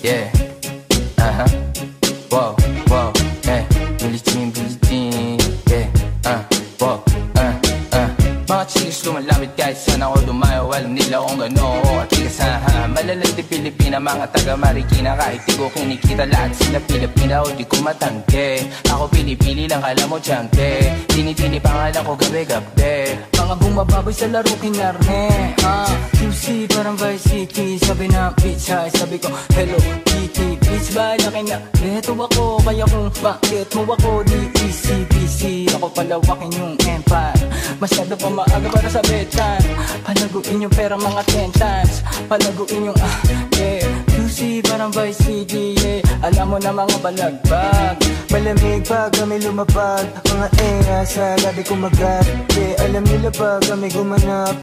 Yeah. Wow, wow, eh. Billie Jean, yeah. Wow, mga chicks lumalapit kahit saan ako dumayo. Alam nila kung gano'n ako katigasahan. Malalang di Pilipina, mga taga Marikina. Kahit di ko kinikita, lahat sila Pilipina o di ko matangke. Ako pili-pili lang, kala mo tiyangke. Tini-tini pangalan ko gabi-gabi. Mga bumababoy sa laro kinarne. QC parang Vice City. Sabi na pizza, sabi ko hello Kitty. Bitch ba laki na leto ako. Kaya kung bakit mo ako di easy-peasy. Ako palawakin yung empire. Masyado pa maaga para sa betan. Palaguin yung pera mga 10 times. Palaguin yung yeah. QC parang Vice City, yeah. Alam mo na mga balagbag. Malamig pa kami lumapag. Mga sa labi kumagat, yeah. Alam nila pa kami gumanap.